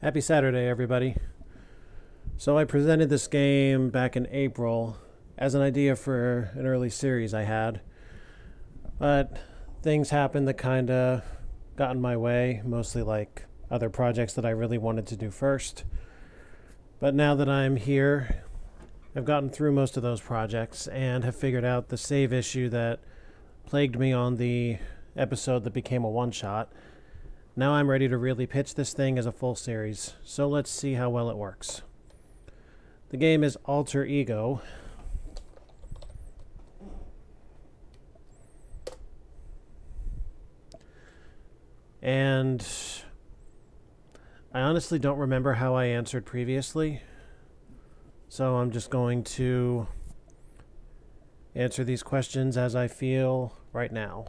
Happy Saturday, everybody. So I presented this game back in April as an idea for an early series I had, but things happened that kind of got in my way, mostly like other projects that I really wanted to do first. But now that I'm here, I've gotten through most of those projects and have figured out the save issue that plagued me on the episode that became a one-shot. Now I'm ready to really pitch this thing as a full series, so let's see how well it works. The game is Alter Ego. And I honestly don't remember how I answered previously, so I'm just going to answer these questions as I feel right now.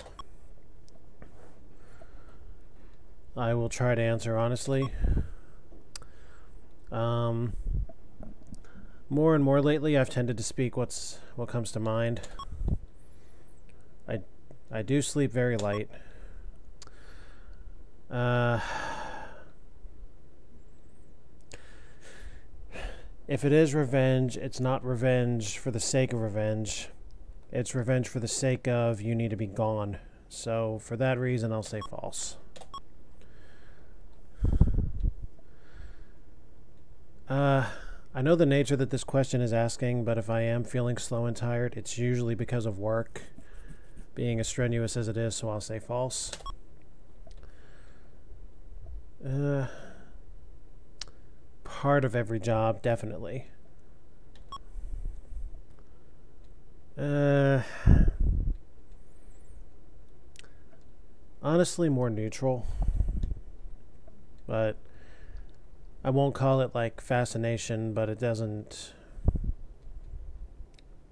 I will try to answer honestly. More and more lately, I've tended to speak what comes to mind. I do sleep very light. If it is revenge, it's not revenge for the sake of revenge. It's revenge for the sake of you need to be gone. So for that reason, I'll say false. I know the nature that this question is asking, but if I am feeling slow and tired, it's usually because of work, being as strenuous as it is, so I'll say false. Part of every job, definitely. Honestly, more neutral, but I won't call it like fascination, but it doesn't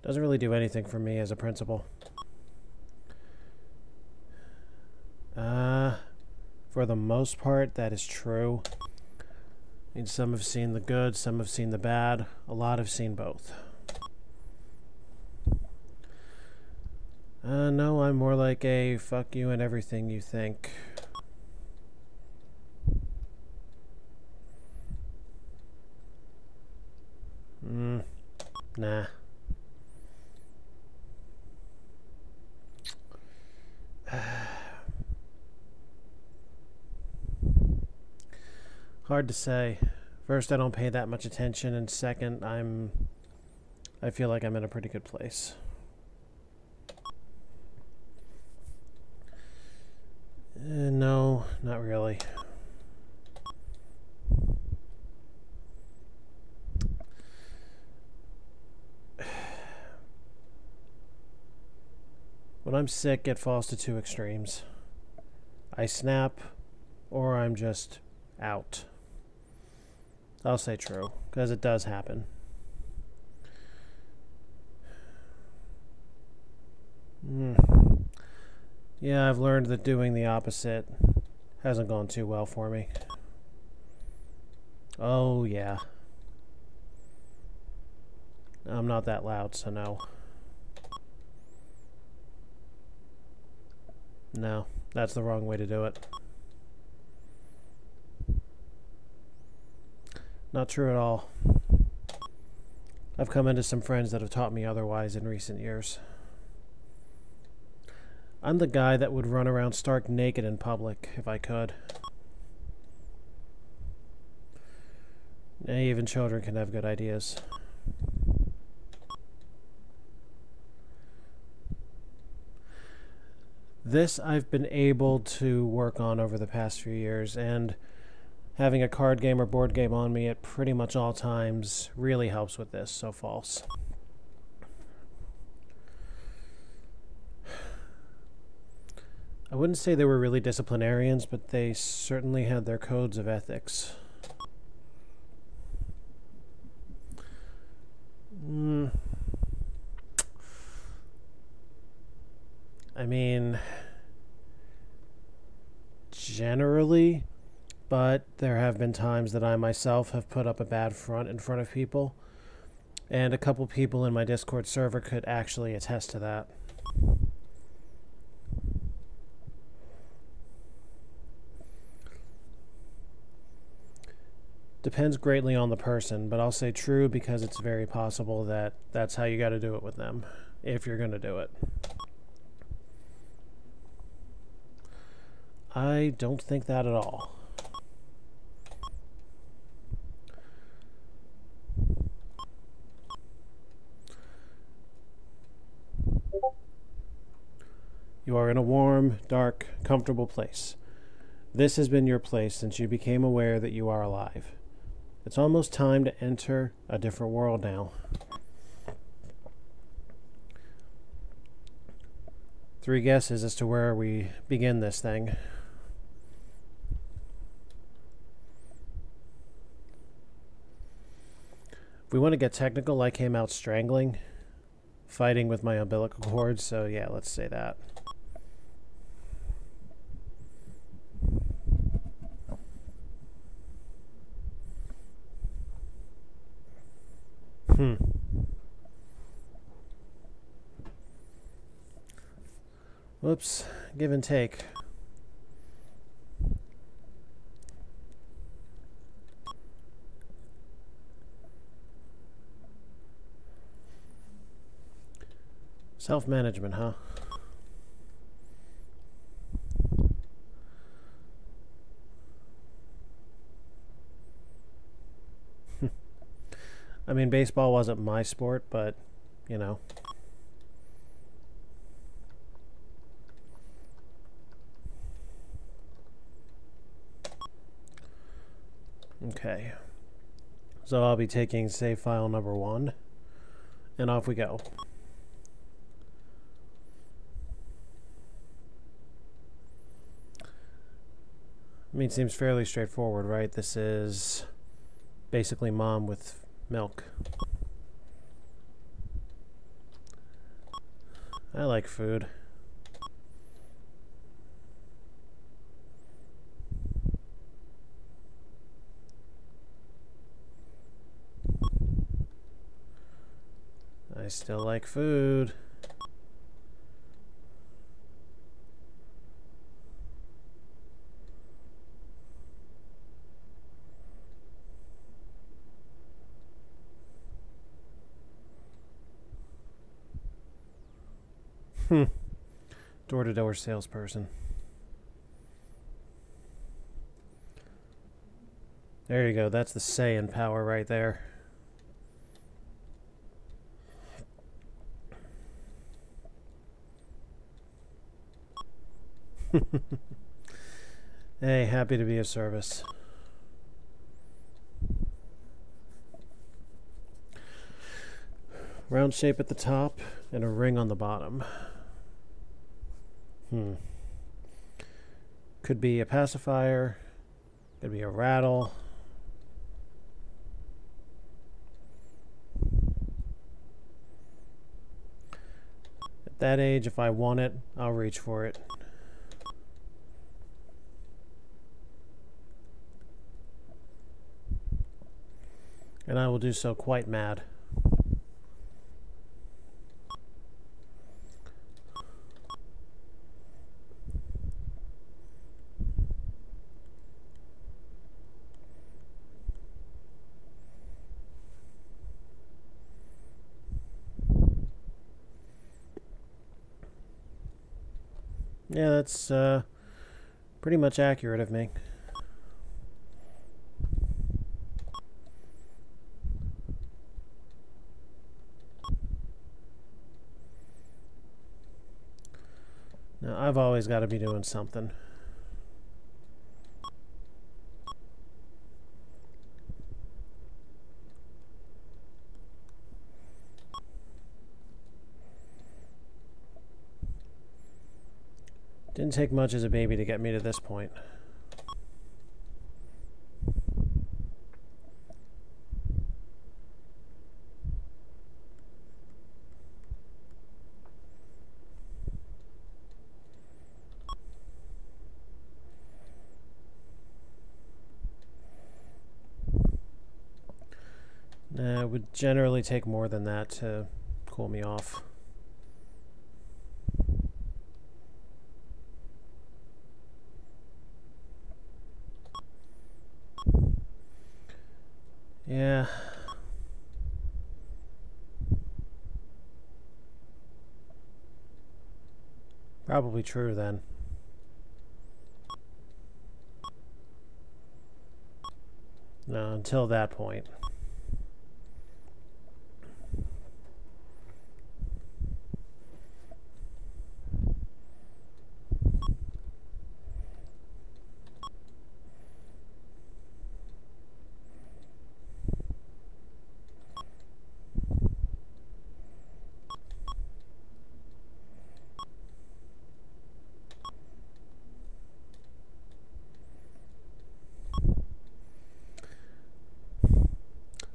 really do anything for me as a principal. For the most part, that is true. I mean, some have seen the good, some have seen the bad. A lot have seen both. No, I'm more like a fuck you and everything you think. Nah. Hard to say. First, I don't pay that much attention, and second, I feel like I'm in a pretty good place. No, not really. When I'm sick, it falls to two extremes. I snap, or I'm just out. I'll say true, because it does happen. Yeah, I've learned that doing the opposite hasn't gone too well for me. Oh, yeah. I'm not that loud, so no. No, that's the wrong way to do it. Not true at all. I've come into some friends that have taught me otherwise in recent years. I'm the guy that would run around stark naked in public if I could. Even children can have good ideas. This I've been able to work on over the past few years, and having a card game or board game on me at pretty much all times really helps with this, so false. I wouldn't say they were really disciplinarians, but they certainly had their codes of ethics. I mean, generally, but there have been times that I myself have put up a bad front in front of people, and a couple people in my Discord server could actually attest to that. Depends greatly on the person, but I'll say true because it's very possible that that's how you got to do it with them, if you're going to do it. I don't think that at all. You are in a warm, dark, comfortable place. This has been your place since you became aware that you are alive. It's almost time to enter a different world now. 3 guesses as to where we begin this thing. If we want to get technical, I came out strangling, fighting with my umbilical cord, so yeah, let's say that. Whoops, give and take. Self-management, huh? I mean, baseball wasn't my sport, but, you know. Okay. So I'll be taking save file number 1, and off we go. I mean, it seems fairly straightforward, right? This is basically mom with milk. I like food. I still like food. Door-to-door salesperson. There you go. That's the saying power right there. Hey, happy to be of service. Round shape at the top and a ring on the bottom. Could be a pacifier, could be a rattle. At that age, if I want it, I'll reach for it. And I will do so quite mad. Yeah, that's pretty much accurate of me. Now, I've always got to be doing something. Didn't take much as a baby to get me to this point. It would generally take more than that to cool me off. Yeah. Probably true then. No, until that point.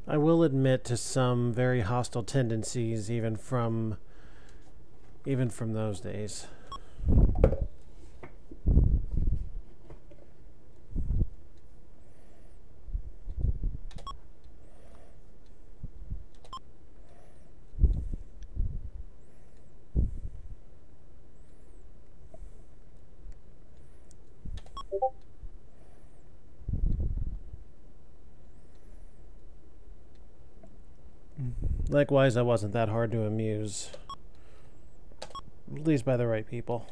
I will admit to some very hostile tendencies even from those days. Likewise, I wasn't that hard to amuse. At least by the right people.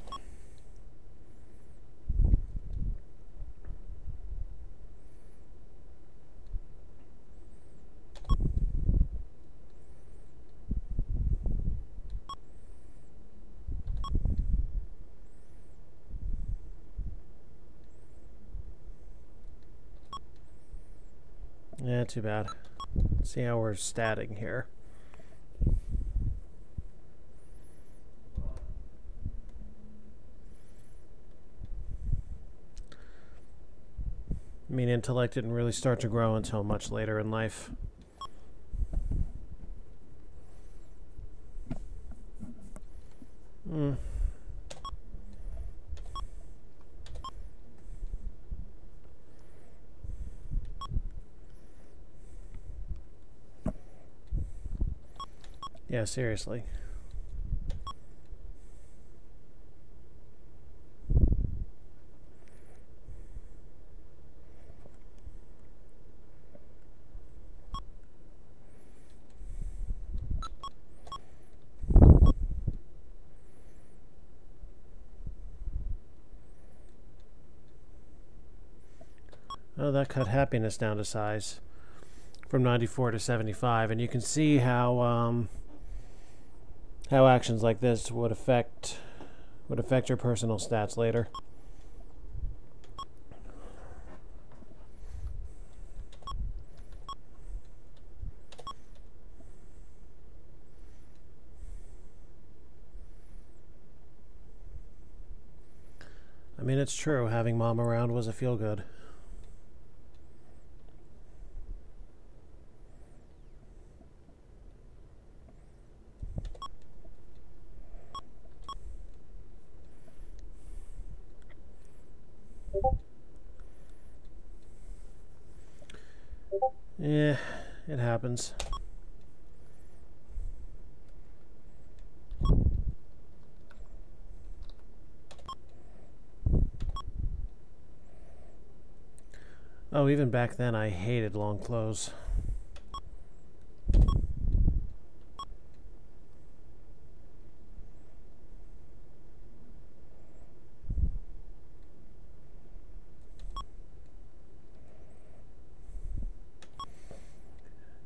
Yeah, too bad. See how we're statting here. I mean, intellect didn't really start to grow until much later in life. Yeah, seriously. Oh, that cut happiness down to size from 94 to 75, and you can see how actions like this would affect your personal stats later. I mean, it's true, having Mom around was a feel-good. Yeah, it happens. Oh, even back then I hated long clothes.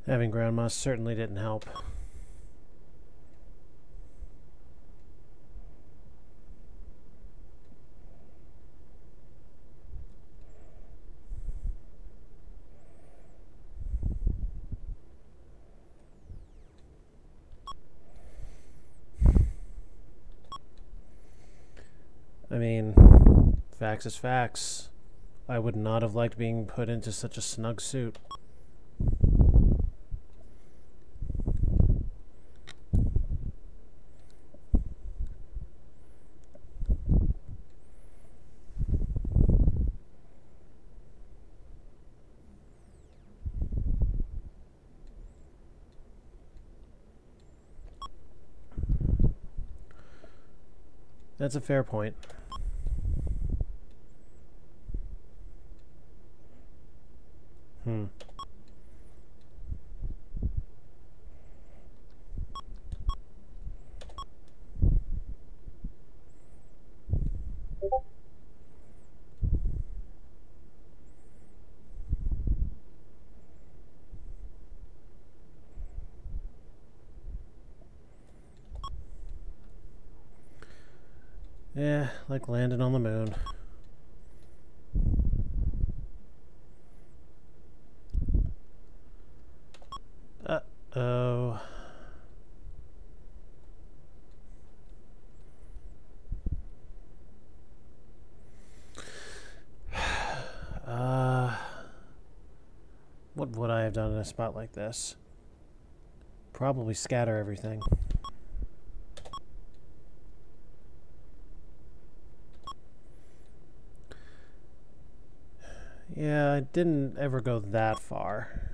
Having grandma certainly didn't help. I mean, facts is facts. I would not have liked being put into such a snug suit. That's a fair point. Yeah, like landing on the moon. Uh-oh. What would I have done in a spot like this? Probably scatter everything. Yeah, I didn't ever go that far.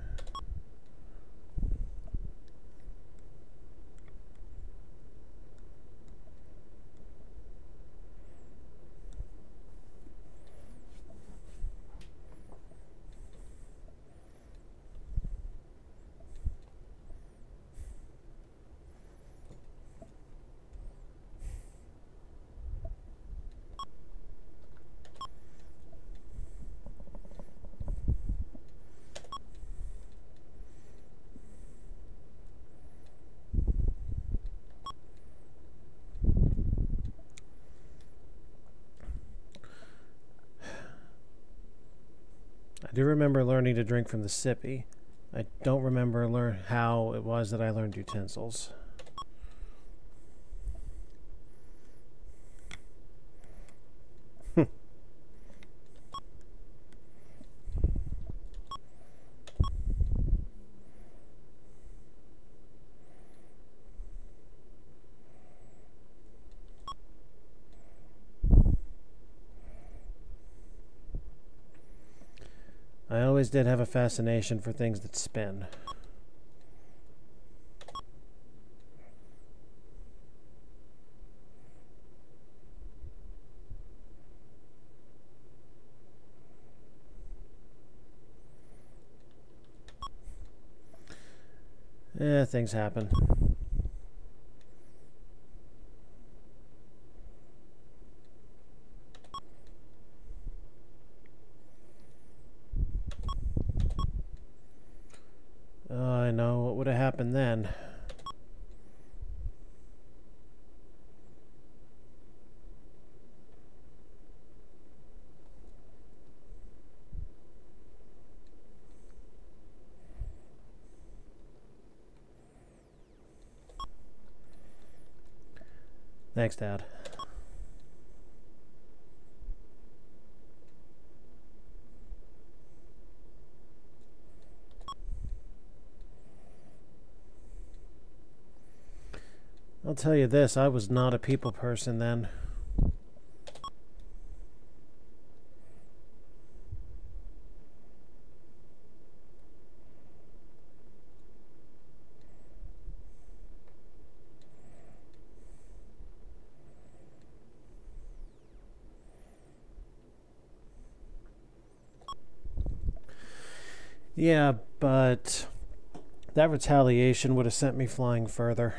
I do remember learning to drink from the sippy. I don't remember how it was that I learned utensils. I always did have a fascination for things that spin. Things happen. I know what would have happened then. Thanks, Dad. I'll tell you this, I was not a people person then. Yeah, but that retaliation would have sent me flying further.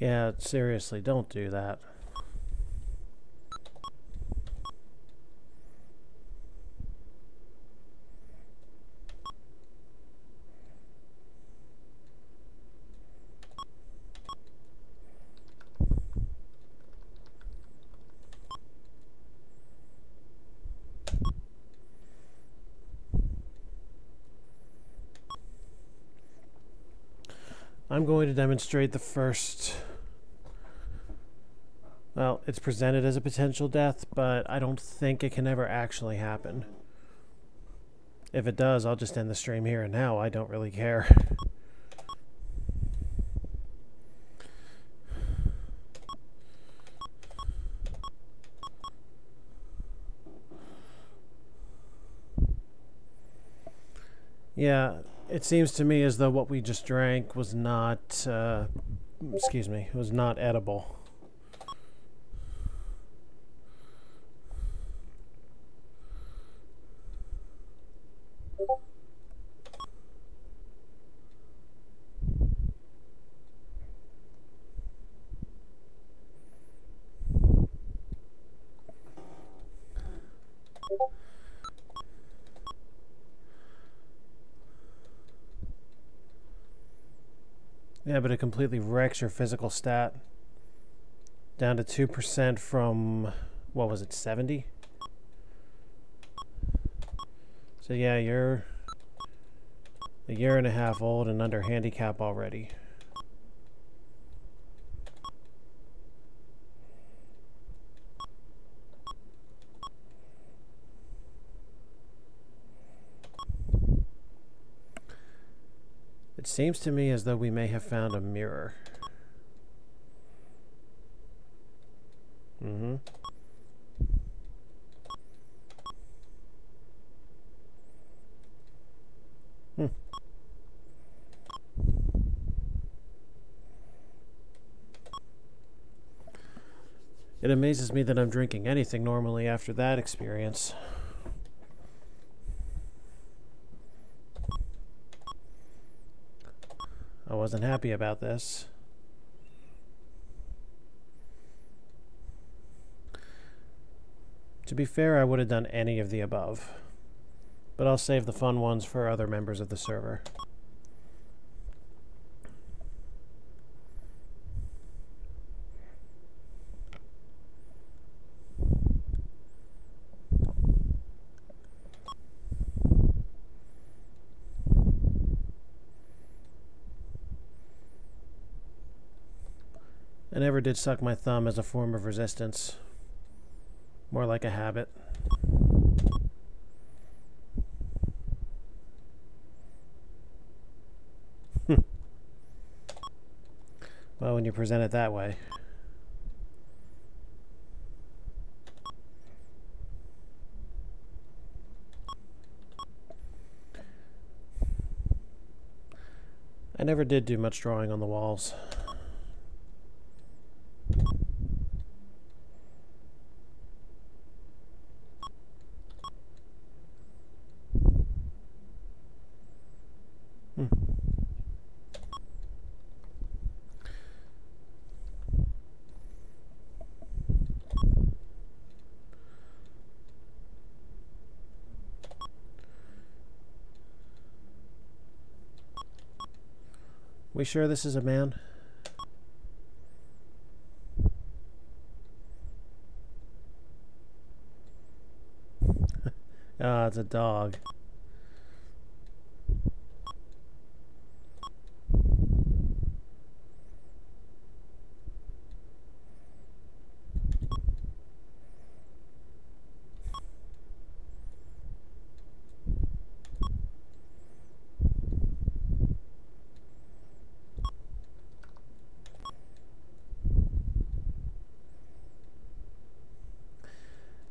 Yeah, seriously, don't do that. I'm going to demonstrate the first... Well, it's presented as a potential death, but I don't think it can ever actually happen. If it does, I'll just end the stream here and now. I don't really care. Yeah, it seems to me as though what we just drank was not, excuse me, was not edible. Yeah, but it completely wrecks your physical stat. Down to 2% from, what was it, 70? So yeah, you're a year and a half old and under handicap already. It seems to me as though we may have found a mirror. Mm-hmm. It amazes me that I'm drinking anything normally after that experience. I wasn't happy about this. To be fair, I would have done any of the above, but I'll save the fun ones for other members of the server. I never did suck my thumb as a form of resistance. More like a habit. Well, when you present it that way. I never did do much drawing on the walls. We sure this is a man? Ah, it's a dog.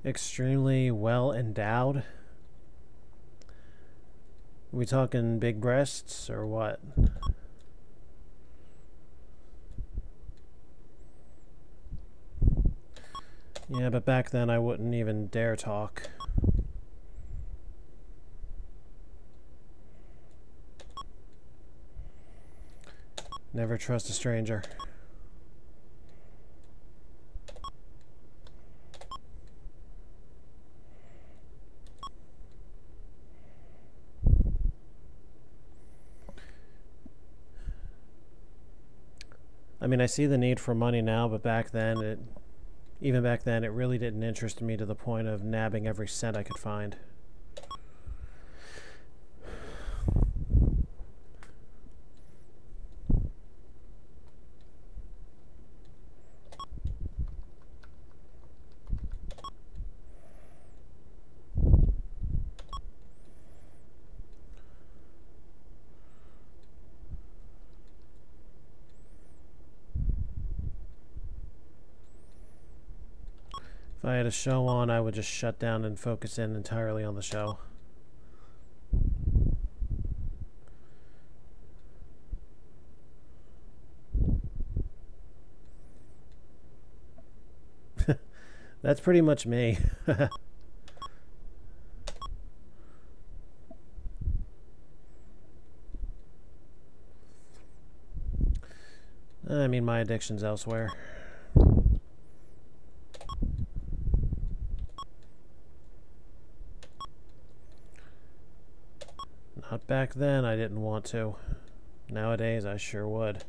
Extremely well endowed. Are we talking big breasts or what? Yeah, but back then I wouldn't even dare talk. Never trust a stranger. I mean, I see the need for money now, but back then, even back then, it really didn't interest me to the point of nabbing every cent I could find. If I had a show on, I would just shut down and focus in entirely on the show. That's pretty much me. I mean, my addiction's elsewhere. Not back then, I didn't want to. Nowadays, I sure would.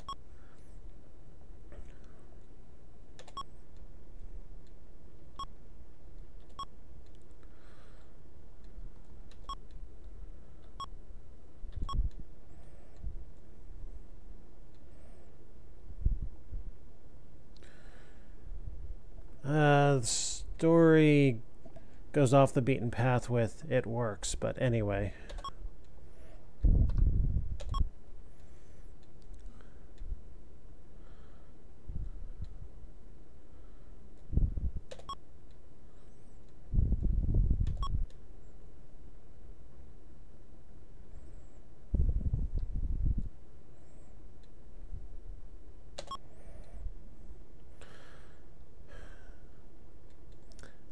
The story goes off the beaten path with "it works," but anyway.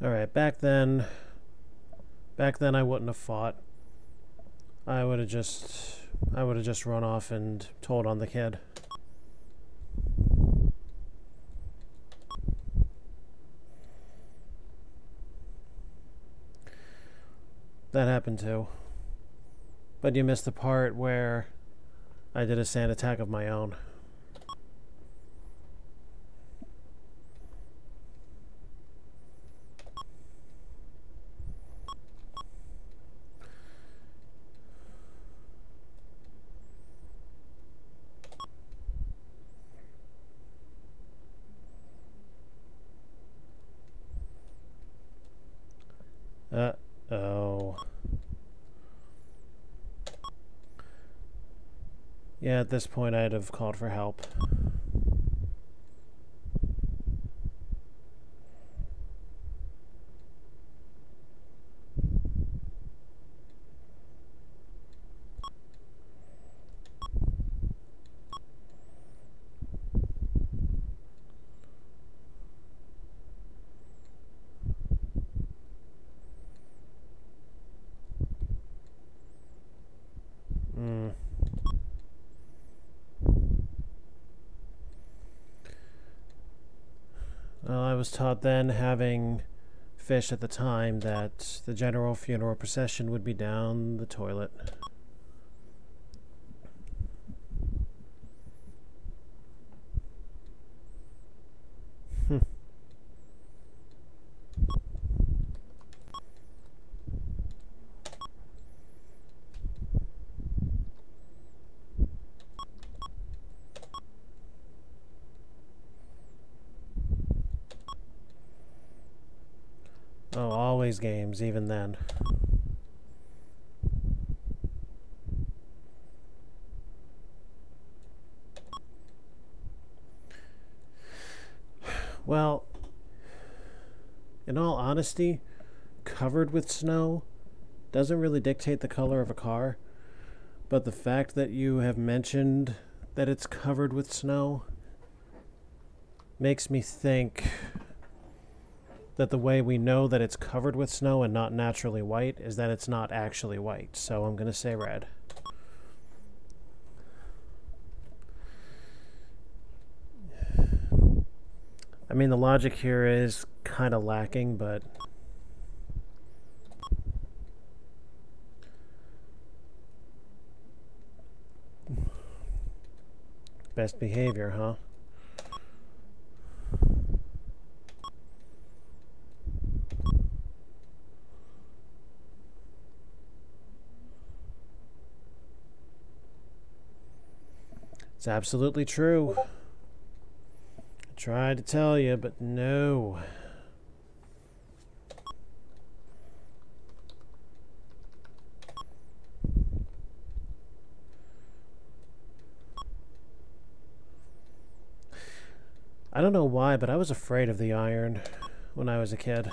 Alright, back then I wouldn't have fought. I would have just run off and told on the kid. That happened too. But you missed the part where I did a sand attack of my own. Uh-oh. Yeah, at this point I'd have called for help. Well, I was taught then, having fish at the time, that the general funeral procession would be down the toilet. Oh, always games, even then. Well, in all honesty, covered with snow doesn't really dictate the color of a car, but the fact that you have mentioned that it's covered with snow makes me think that the way we know that it's covered with snow and not naturally white is that it's not actually white. So I'm going to say red. I mean, the logic here is kind of lacking, but best behavior, huh? It's absolutely true. I tried to tell you, but no. I don't know why, but I was afraid of the iron when I was a kid.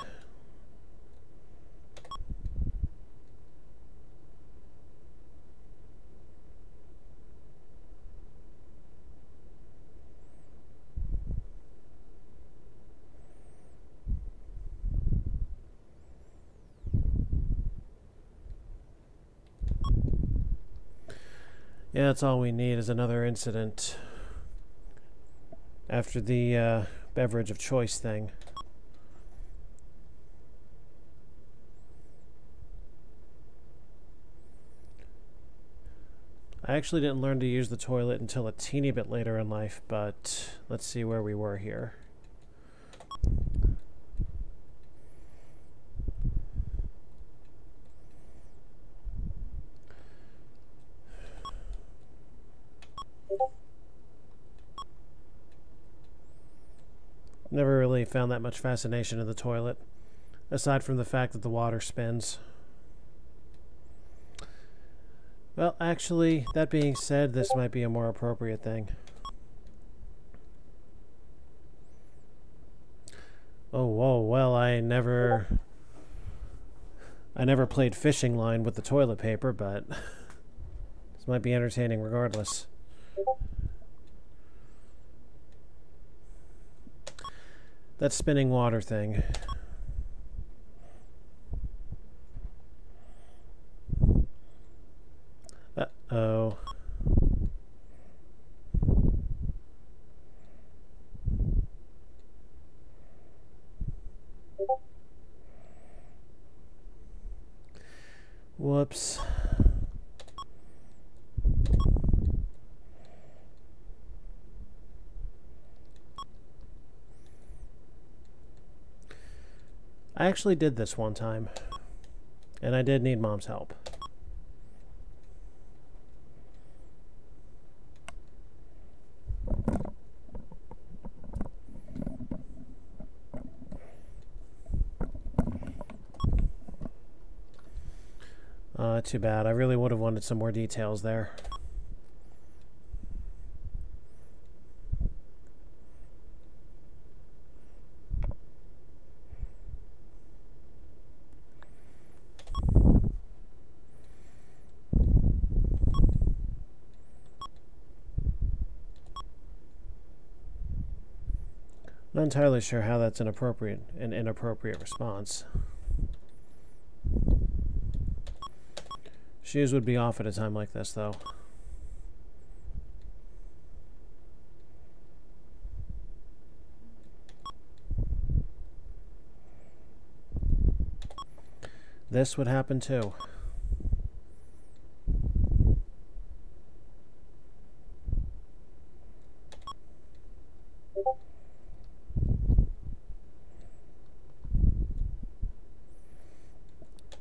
Yeah, that's all we need is another incident after the beverage of choice thing. I actually didn't learn to use the toilet until a teeny bit later in life, but let's see where we were here. Never really found that much fascination in the toilet, aside from the fact that the water spins. Well, actually, that being said, this might be a more appropriate thing. Oh, whoa, well, I never played fishing line with the toilet paper, but this might be entertaining regardless. That spinning water thing. Uh-oh. Whoops. I actually did this one time, and I did need Mom's help. Too bad. I really would have wanted some more details there. Not entirely sure how that's an inappropriate response. Shoes would be off at a time like this, though. This would happen too.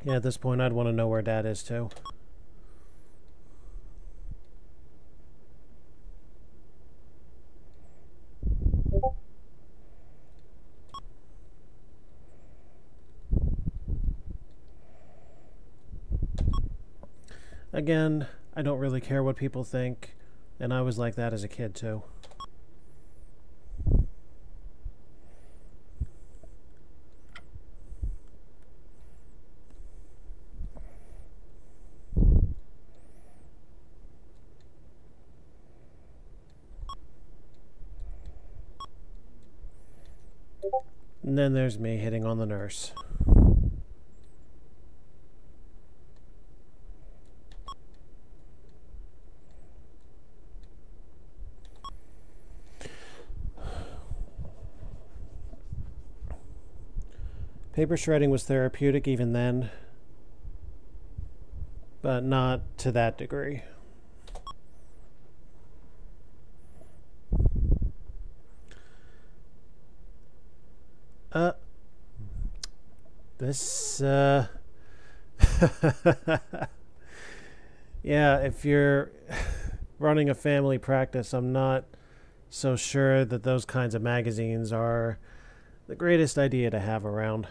Yeah, at this point I'd want to know where Dad is too. Again, I don't really care what people think, and I was like that as a kid too. And then there's me hitting on the nurse. Paper shredding was therapeutic even then, but not to that degree. Yeah, if you're running a family practice, I'm not so sure that those kinds of magazines are the greatest idea to have around.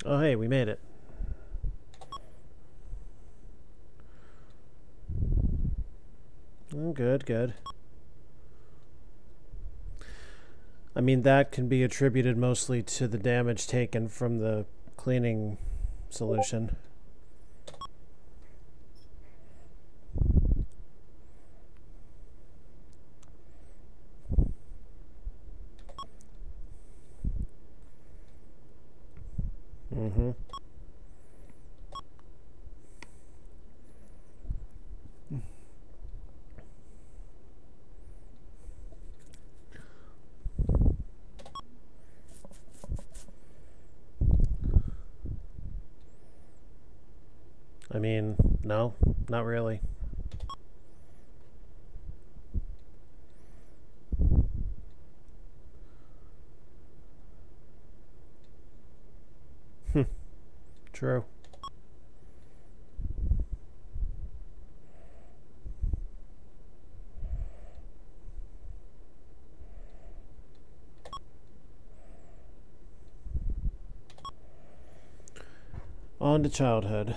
Oh, hey, we made it. Oh, good, good. I mean, that can be attributed mostly to the damage taken from the cleaning solution. Mm-hmm. I mean, no, not really. True. On to childhood.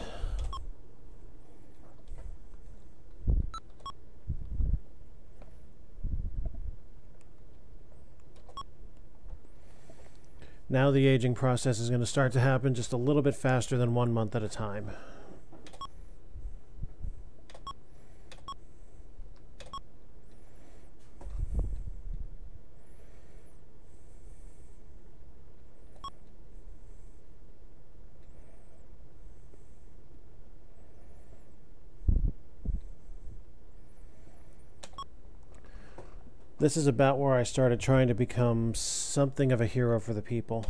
Now the aging process is going to start to happen just a little bit faster than 1 month at a time. This is about where I started trying to become something of a hero for the people.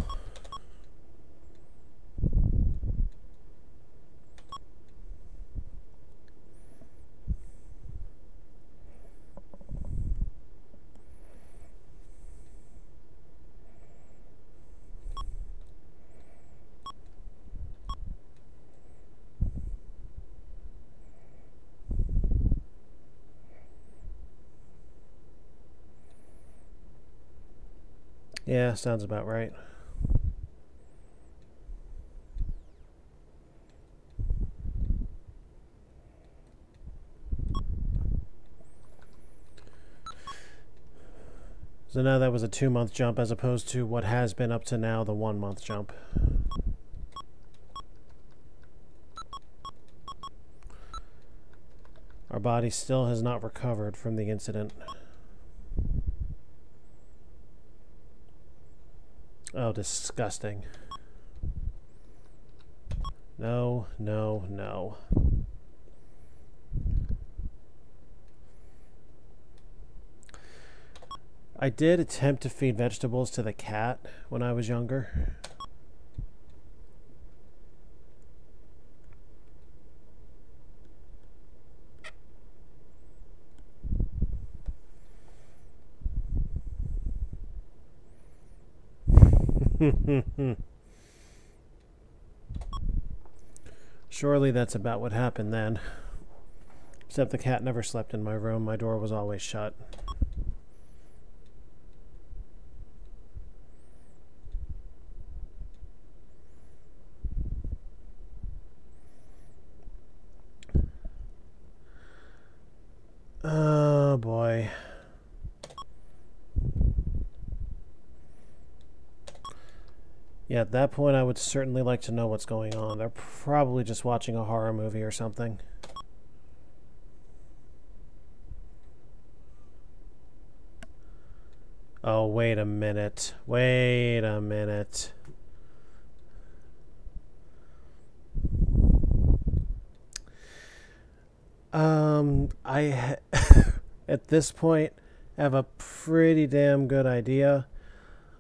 Yeah, sounds about right. So now that was a 2-month jump as opposed to what has been up to now, the 1-month jump. Our body still has not recovered from the incident. Oh, disgusting. No, no, no. I did attempt to feed vegetables to the cat when I was younger. Surely that's about what happened then. Except the cat never slept in my room. My door was always shut. Oh boy. Yeah, at that point I would certainly like to know what's going on. They're probably just watching a horror movie or something. Oh, wait a minute. Wait a minute. I at this point have a pretty damn good idea.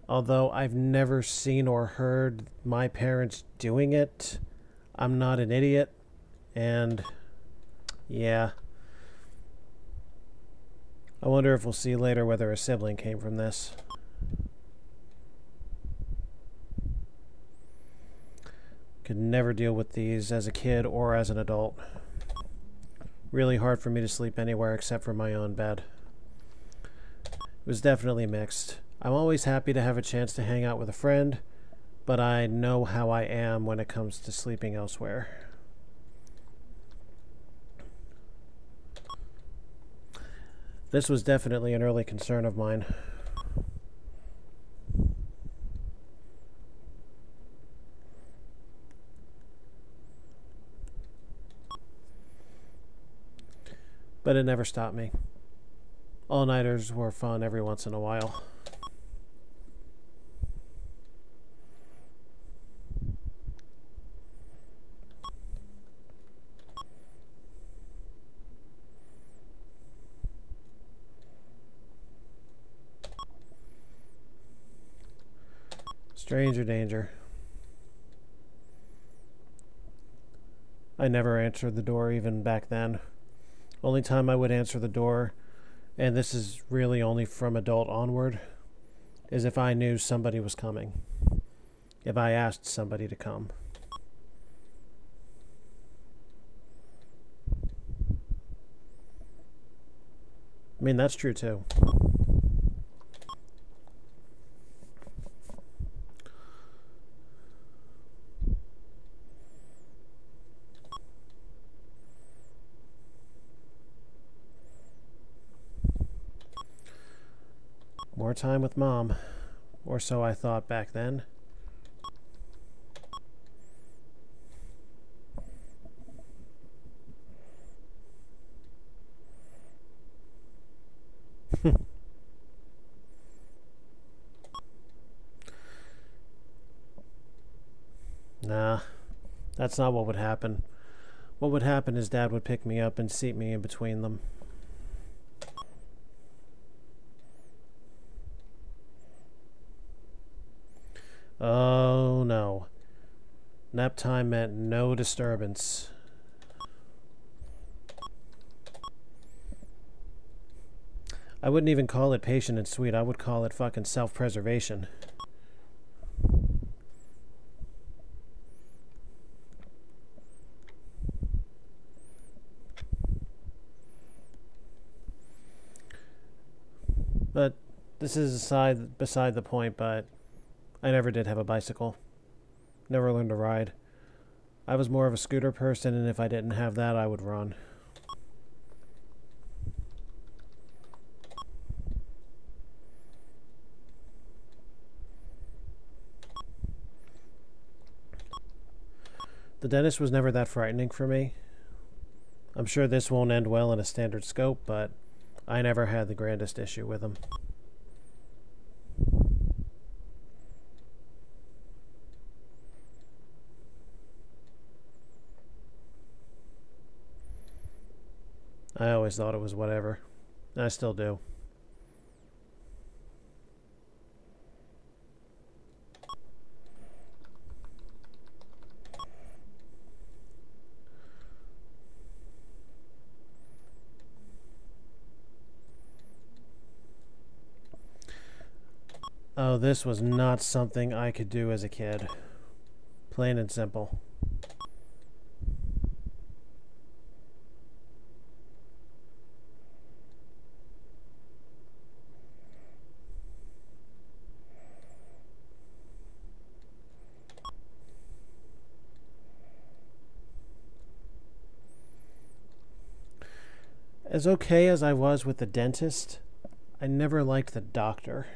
Although I've never seen or heard my parents doing it. I'm not an idiot. And yeah. I wonder if we'll see later whether a sibling came from this. Could never deal with these as a kid or as an adult. Really hard for me to sleep anywhere except for my own bed. It was definitely mixed. I'm always happy to have a chance to hang out with a friend, but I know how I am when it comes to sleeping elsewhere. This was definitely an early concern of mine. but it never stopped me. All-nighters were fun every once in a while. Stranger danger. I never answered the door even back then. Only time I would answer the door, and this is really only from adult onward, is if I knew somebody was coming. If I asked somebody to come. I mean, that's true too. More time with Mom. Or so I thought back then. Nah, that's not what would happen. What would happen is Dad would pick me up and seat me in between them. Oh no. Nap time meant no disturbance. I wouldn't even call it patient and sweet. I would call it fucking self-preservation. But this is beside the point, but I never did have a bicycle. Never learned to ride. I was more of a scooter person, and if I didn't have that, I would run. The dentist was never that frightening for me. I'm sure this won't end well in a standard scope, but I never had the grandest issue with him. I always thought it was whatever. I still do. Oh, this was not something I could do as a kid. Plain and simple. As okay as I was with the dentist, I never liked the doctor.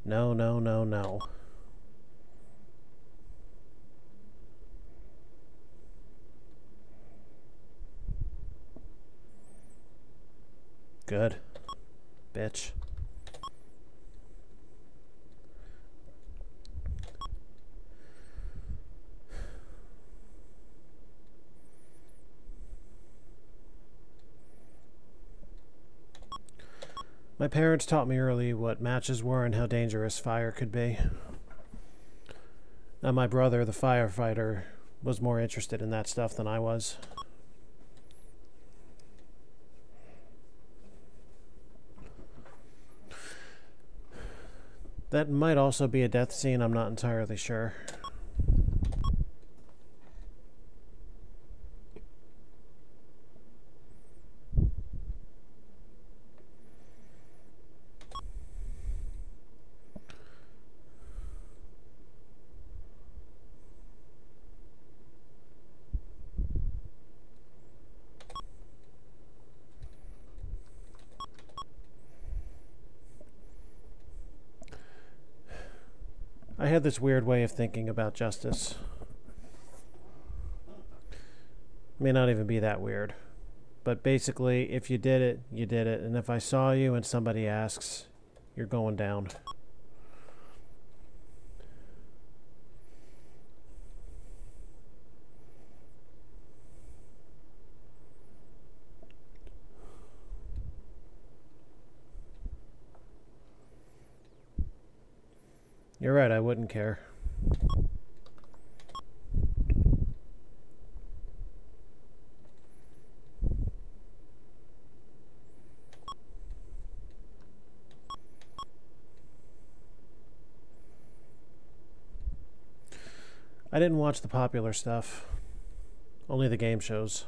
No, no, no, no. Good. Bitch. My parents taught me early what matches were and how dangerous fire could be. Now my brother, the firefighter, was more interested in that stuff than I was. That might also be a death scene, I'm not entirely sure. had this weird way of thinking about justice. May not even be that weird. But basically, if you did it, you did it. And if I saw you and somebody asks, you're going down. You're right, I wouldn't care. I didn't watch the popular stuff, only the game shows.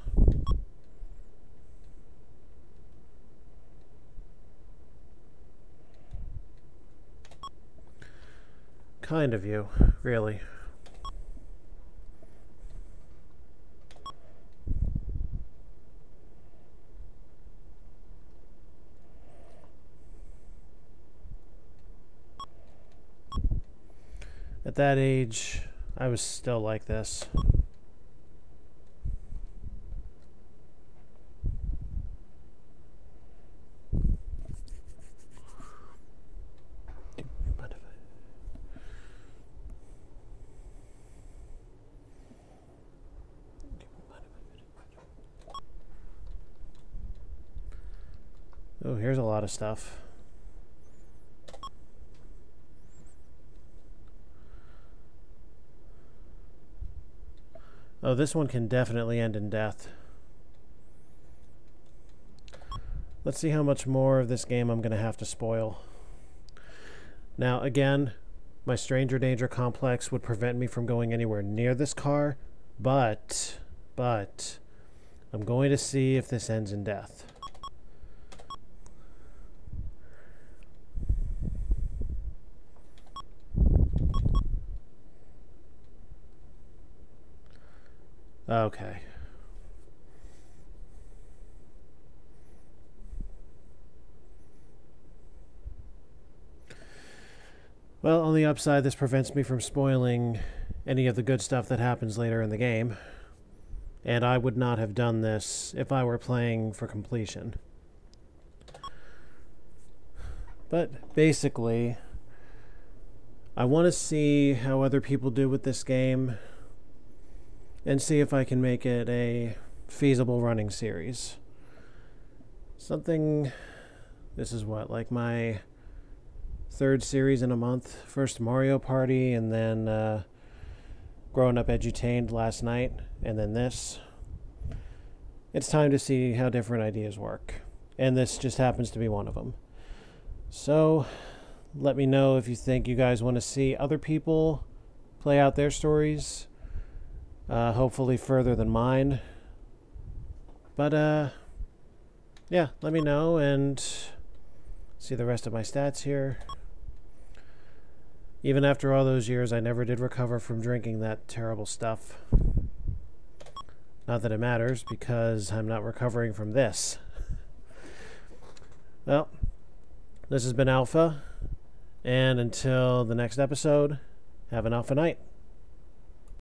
Kind of you, really. At that age, I was still like this. Oh, here's a lot of stuff. Oh, this one can definitely end in death. Let's see how much more of this game I'm going to have to spoil. Now, again, my stranger danger complex would prevent me from going anywhere near this car, but I'm going to see if this ends in death. Okay. Well, on the upside, this prevents me from spoiling any of the good stuff that happens later in the game. And I would not have done this if I were playing for completion. But basically, I want to see how other people do with this game and see if I can make it a feasible running series. Something, this is what, like my third series in a month. First Mario Party, and then Growing Up Edutained last night, and then this. It's time to see how different ideas work, and this just happens to be one of them. So, let me know if you think you guys want to see other people play out their stories. Hopefully further than mine. But, yeah, let me know and see the rest of my stats here. Even after all those years, I never did recover from drinking that terrible stuff. Not that it matters, because I'm not recovering from this. Well, this has been Alpha, and until the next episode, have an Alpha night.